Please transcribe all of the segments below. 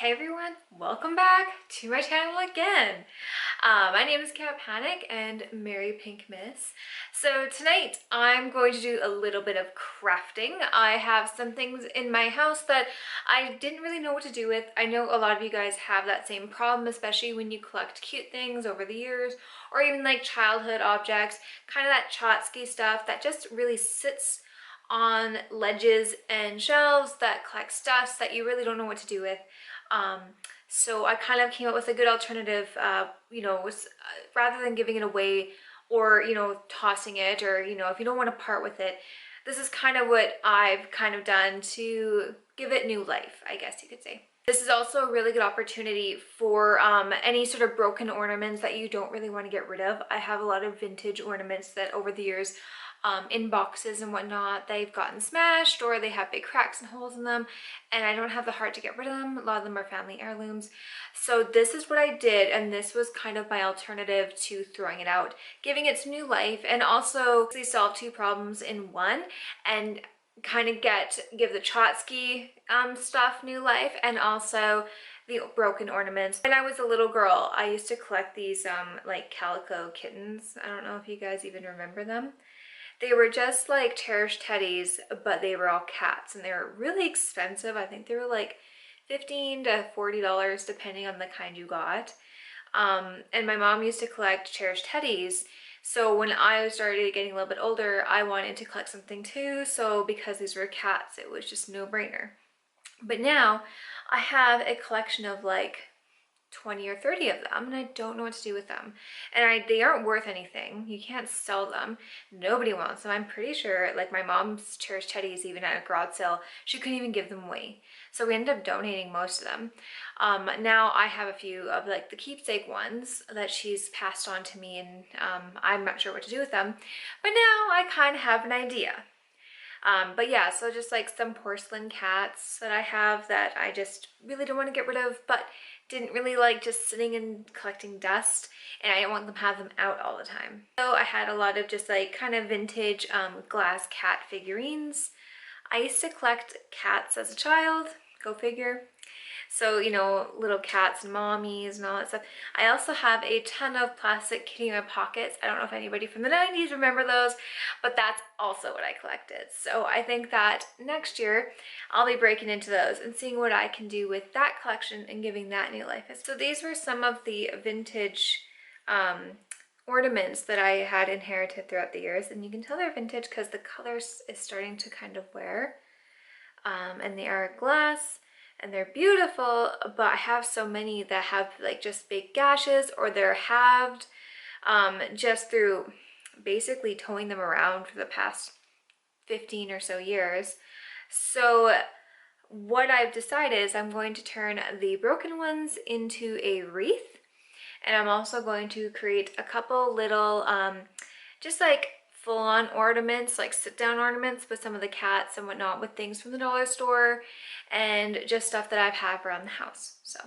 Hey everyone, welcome back to my channel again. My name is Cat Panic and Mary Pink Miss. So tonight I'm going to do a little bit of crafting. I have some things in my house that I didn't really know what to do with. I know a lot of you guys have that same problem, especially when you collect cute things over the years, or even like childhood objects, kind of that tchotchke stuff that just really sits on ledges and shelves that collect stuffs that you really don't know what to do with. So I kind of came up with a good alternative, rather than giving it away or, tossing it, or, if you don't want to part with it, this is kind of what I've kind of done to give it new life, I guess you could say. This is also a really good opportunity for any sort of broken ornaments that you don't really want to get rid of. I have a lot of vintage ornaments that over the years, in boxes and whatnot, they've gotten smashed or they have big cracks and holes in them, and I don't have the heart to get rid of them. A lot of them are family heirlooms. So this is what I did, and this was kind of my alternative to throwing it out, giving it some new life, and also solve two problems in one, and kind of give the tchotchke stuff new life, and also the broken ornaments. When I was a little girl, I used to collect these like calico kittens. I don't know if you guys even remember them. They were just like cherished teddies, but they were all cats, and they were really expensive. I think they were like $15 to $40 depending on the kind you got. And my mom used to collect cherished teddies. So when I started getting a little bit older, I wanted to collect something too. So because these were cats, it was just no brainer. But now I have a collection of like 20 or 30 of them, and I don't know what to do with them. And they aren't worth anything. You can't sell them. Nobody wants them. I'm pretty sure, like my mom's cherished teddies, even at a garage sale, she couldn't even give them away. So we ended up donating most of them. Now I have a few of like the keepsake ones that she's passed on to me, and I'm not sure what to do with them. But now I kind of have an idea. But yeah, so just like some porcelain cats that I have that I just really don't want to get rid of, but didn't really like just sitting and collecting dust, and I don't want them to have them out all the time. So I had a lot of just like kind of vintage glass cat figurines. I used to collect cats as a child, go figure. So, little cats and mommies and all that stuff. I also have a ton of plastic kitty in my pockets. I don't know if anybody from the 90s remember those, but that's also what I collected. So I think that next year I'll be breaking into those and seeing what I can do with that collection and giving that new life. So these were some of the vintage ornaments that I had inherited throughout the years, and you can tell they're vintage because the color is starting to kind of wear, and they are glass. And they're beautiful, but I have so many that have like just big gashes, or they're halved just through basically towing them around for the past 15 or so years. So what I've decided is I'm going to turn the broken ones into a wreath, and I'm also going to create a couple little just like full-on ornaments, like sit-down ornaments with some of the cats and whatnot, with things from the dollar store and just stuff that I've had around the house. So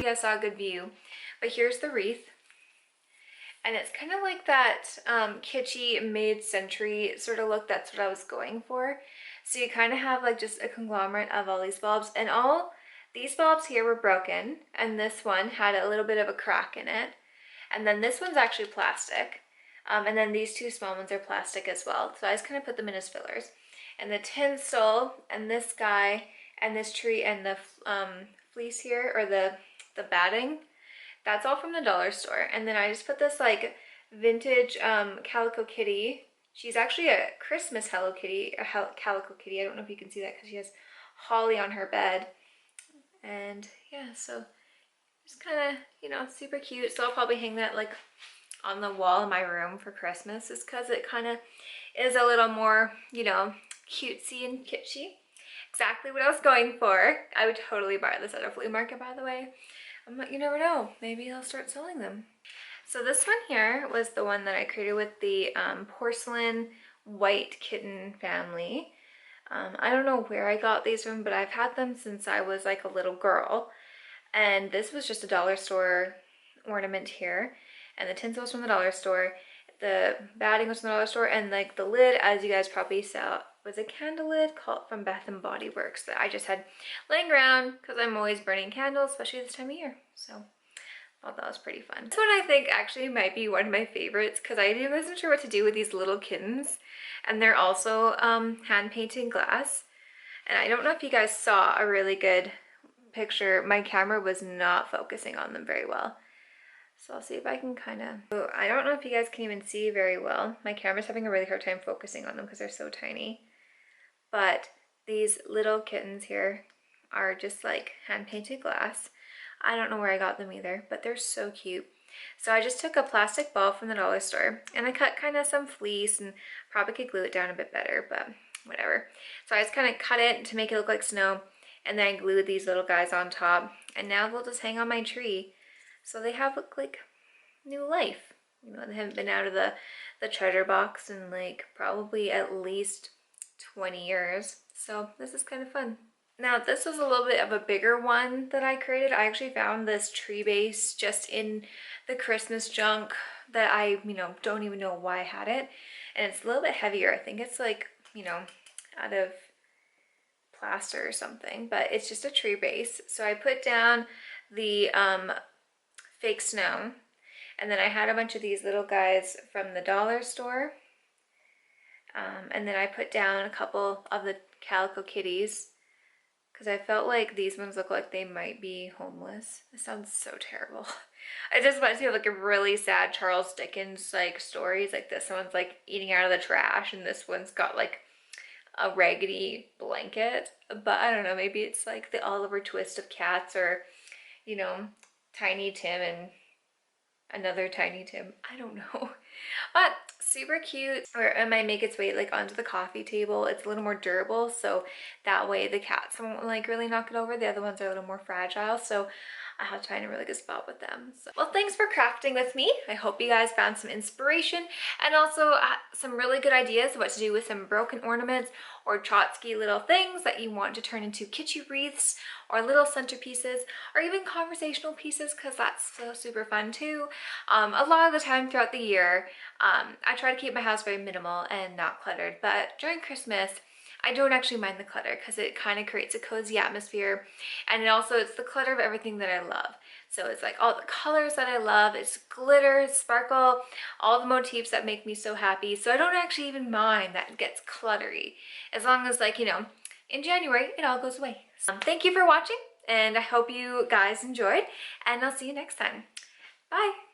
guys saw a good view. But here's the wreath. And it's kind of like that kitschy mid-century sort of look. That's what I was going for. So you kind of have like just a conglomerate of all these bulbs, and all these bulbs here were broken, and this one had a little bit of a crack in it. And then this one's actually plastic. And then these two small ones are plastic as well. So I just kind of put them in as fillers. And the tinsel and this guy and this tree and the fleece here, or the batting, that's all from the dollar store. And then I just put this like vintage calico kitty. She's actually a Christmas Hello Kitty, calico kitty. I don't know if you can see that because she has holly on her bed. And yeah, so just kind of, you know, super cute. So I'll probably hang that like on the wall in my room for Christmas, is because it kind of is a little more, you know, cutesy and kitschy. Exactly what I was going for. I would totally buy this at a flea market, by the way. You never know, maybe I'll start selling them. So this one here was the one that I created with the porcelain white kitten family. I don't know where I got these from, but I've had them since I was like a little girl. And this was just a dollar store ornament here. And the tinsel was from the dollar store. The batting was from the dollar store. And like the lid, as you guys probably saw, was a candle lid from Bath and Body Works that I just had laying around because I'm always burning candles, especially this time of year. So I thought that was pretty fun. This one I think actually might be one of my favorites because I wasn't sure what to do with these little kittens. And they're also hand painted glass. And I don't know if you guys saw a really good picture. My camera was not focusing on them very well. So I'll see if I can kind of... So I don't know if you guys can even see very well. My camera's having a really hard time focusing on them because they're so tiny. But these little kittens here are just like hand painted glass. I don't know where I got them either, but they're so cute. So I just took a plastic ball from the dollar store and I cut kind of some fleece, and probably could glue it down a bit better, but whatever. So I just kind of cut it to make it look like snow, and then I glued these little guys on top, and now they'll just hang on my tree. So they have like new life. You know, they haven't been out of the treasure box in like probably at least 20 years. So this is kind of fun. Now this was a little bit of a bigger one that I created. I actually found this tree base just in the Christmas junk that I, you know, don't even know why I had it. And it's a little bit heavier. I think it's like, you know, out of plaster or something, but it's just a tree base. So I put down the fake snow, and then I had a bunch of these little guys from the dollar store. And then I put down a couple of the calico kitties because I felt like these ones look like they might be homeless. This sounds so terrible. I just want to see like a really sad Charles Dickens like stories. Like this one's like eating out of the trash, and this one's got like a raggedy blanket. But I don't know, maybe it's like the Oliver Twist of cats, or, you know, Tiny Tim and another Tiny Tim. I don't know. But super cute. Or it might make its way like onto the coffee table. It's a little more durable, so that way the cats won't like really knock it over. The other ones are a little more fragile, so I have to find a really good spot with them. So, well, thanks for crafting with me. I hope you guys found some inspiration and also some really good ideas of what to do with some broken ornaments or tchotchke little things that you want to turn into kitschy wreaths or little centerpieces or even conversational pieces, because that's so super fun too. A lot of the time throughout the year, I try to keep my house very minimal and not cluttered, but during Christmas, I don't actually mind the clutter because it kind of creates a cozy atmosphere, and it's the clutter of everything that I love. So it's like all the colors that I love, it's glitter, sparkle, all the motifs that make me so happy. So I don't actually even mind that it gets cluttery, as long as, like, you know, in January it all goes away. So thank you for watching, and I hope you guys enjoyed, and I'll see you next time. Bye.